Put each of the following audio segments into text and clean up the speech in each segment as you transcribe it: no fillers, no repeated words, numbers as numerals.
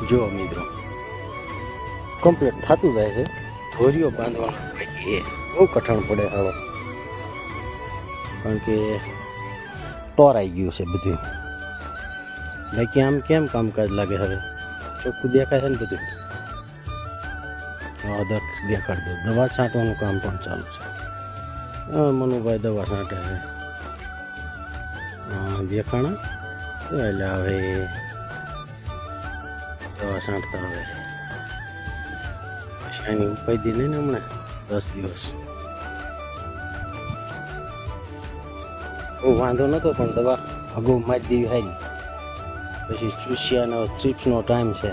જો મિત્રો કમ્પ્લીટ થતું જાય છે. ધોરીઓ બાંધવાનો એ બહુ કઠણ પડે હવે, કારણ કે ટોરાઈ ગયું છે બધું. બાકી આમ કેમ કામકાજ લાગે હવે? ચોખ્ખું દેખાય છે ને બધું. દેખાડ દો. દવા છાંટવાનું કામ પણ ચાલુ છે. મનુભાઈ દવા છાંટે છે. દેખાણા એટલે હવે દવા છાંટતા હવે પછી આની ઉપાય દી ને હમણાં 10 દિવસ બહુ વાંધો નહોતો, પણ દવા અગાઉ મારી દેવી હારી. પછી ચૂસિયાનો થ્રીપ્સનો ટાઈમ છે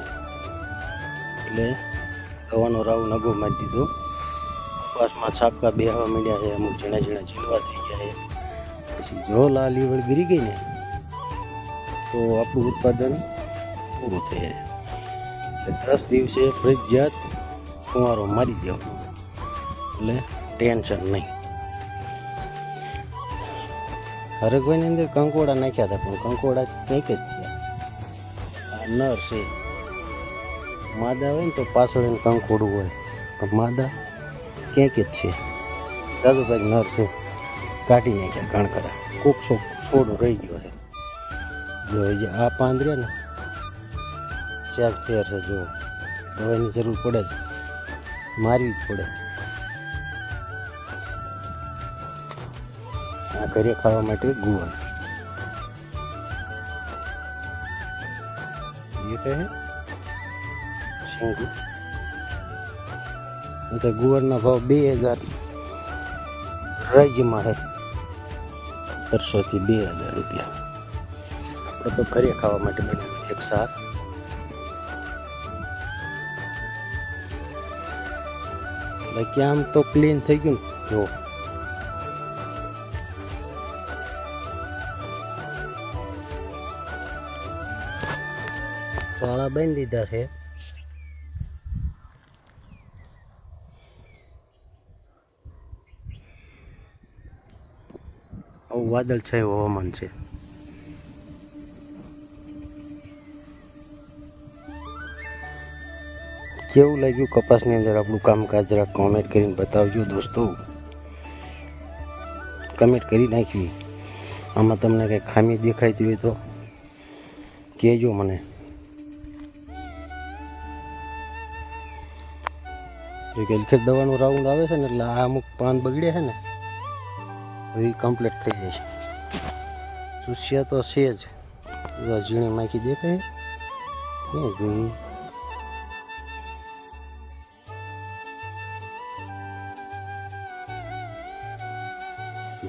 એટલે દવાનો રાઉન્ડ અગાઉ મારી દીધો. કપાસમાં છાપકા બેહવા માંડ્યા છે, અમુક ઝીણા ઝીણા ઝીલવા થઈ ગયા છે. પછી જો લાલ ઈવળ ગીરી ગઈ ને તો આપણું ઉત્પાદન પૂરું થઈ જાય. 10 દિવસે ફરજિયાત ફુવારો મારી દેવાનો, એટલે ટેન્શન નહીં. હરકભાઈની અંદર કંકોડા નાખ્યા હતા, પણ કંકોડા કંઈક જ થયા. આ નર છે. માદા હોય ને તો પાછળ એને કંકોડું હોય, પણ માદા ક્યાંક જ છે. દાદુ ભાઈ નર છે, કાઢી નાખ્યા કણકરા. કોક છોડો રહી ગયો છે. જો જે આ પાંદર્યા ને સ્યાજ ફેર છે. જો દવાની જરૂર પડે જ, મારવી જ પડે. આ ઘરે ખાવા માટે ગુવાર એ કહે શીંગું. ગુવારના ભાવ 2000 રાજ્યમાં છે, 1700 થી 2000 રૂપિયા. આપણે તો ઘરે ખાવા માટે બનાવ્યું એક શાક. બાકી આમ તો ક્લીન થઈ ગયું ને. જો વાળા બાંધી દીધા છે. આવું વાદળ છાયું હવામાન છે. કેવું લાગ્યું કપાસની અંદર આપણું કામકાજ? જરા કોમેન્ટ કરીને બતાવજો દોસ્તો. કમેન્ટ કરી નાખવી. આમાં તમને કંઈ ખામી દેખાતી હોય તો કહેજો મને. ગલખેર દવાનું રાઉન્ડ આવે છે ને એટલે આ અમુક પાન બગડે છે ને એ કમ્પ્લીટ થઈ જાય છે. ચૂસિયા તો છે જ. ઝીણી માખી દેખાય ઝીણી.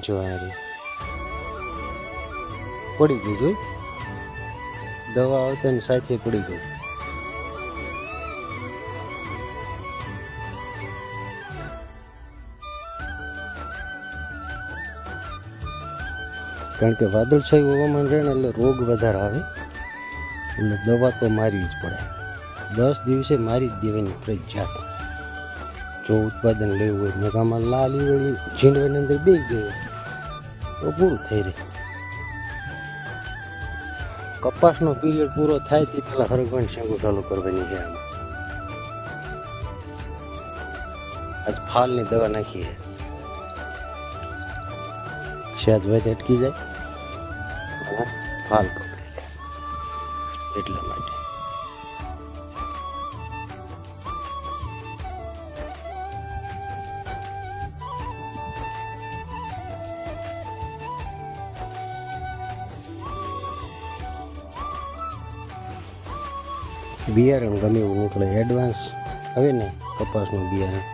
જો પડી ગયું. જોઈ દવા આવતા ને સાથે પડી ગયું. કારણ કે વાદળછાયું હવામાન રહે ને એટલે રોગ વધારે આવે, એટલે દવા તો મારવી જ પડે. 10 દિવસે મારી જ દેવાની ફરજિયાત જો ઉત્પાદન લેવું હોય. ને આમાં લાલ ઈવળી ઝીંડવાની અંદર બેસી ગઈ તો પૂરું થઈ રહે. કપાસનો પીરિયડ પૂરો થાય તે પહેલાં હરગવાની શેંગો ચાલુ કરવાની છે. આમાં આજ ફાલની દવા નાખી છે. શાયદ વધ અટકી જાય અને ફાલ પકડી લે, એટલા માટે. બિયારણ ગમે એવું નીકળે. એડવાન્સ હવે ને કપાસનું બિયારણ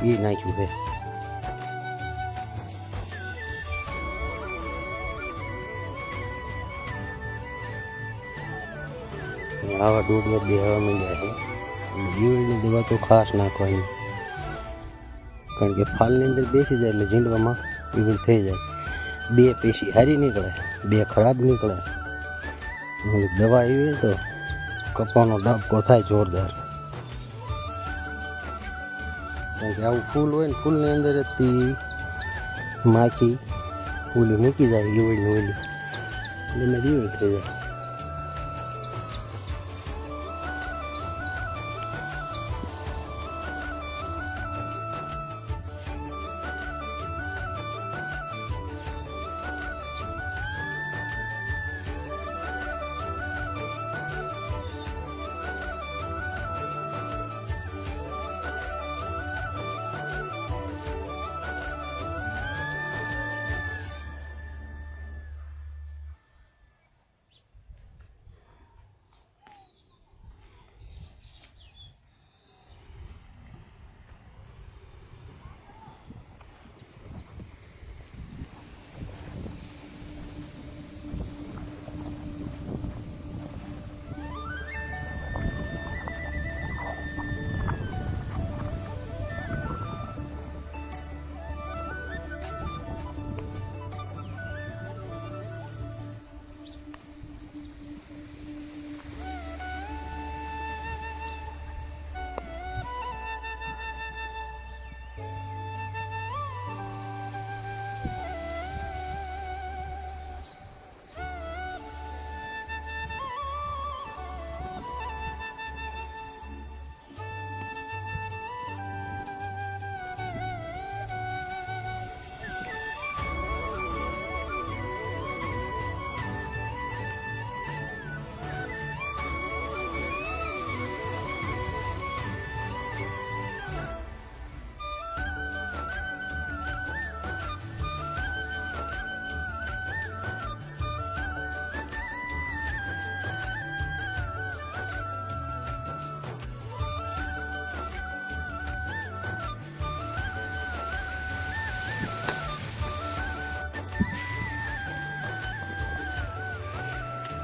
એ નાખ્યું છે. આવા દૂધમાં બેહવા માંડ્યા છે. ઈવળની દવા તો ખાસ નાખવાની, કારણ કે ફાલની અંદર બેસી જાય એટલે ઝીંડવામાં ઈવળ થઈ જાય. 2 પેશી સારી નીકળે, 2 ખરાબ નીકળે. દવા ઈવળ તો કપાનો ડાબકો થાય જોરદાર. કારણ કે આવું ફૂલ હોય ને, ફૂલની અંદર જ માખી ફૂલી મૂકી જાય ઈવળની ઓલી, એટલે ઈવળ થઈ જાય.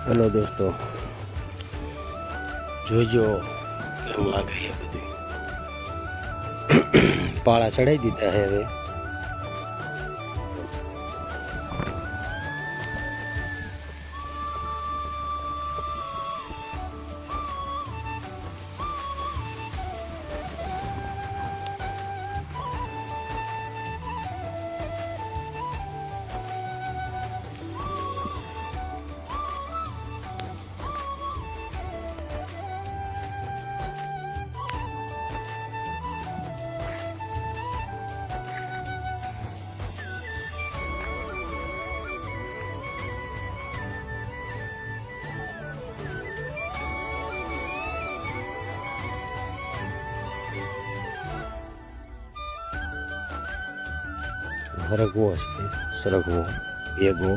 હેલો દોસ્તો, જોજો કેમ લાગે એ બધું. પાળા ચડાવી દીધા છે હવે. સરગવો છે, સરગવો ભેગો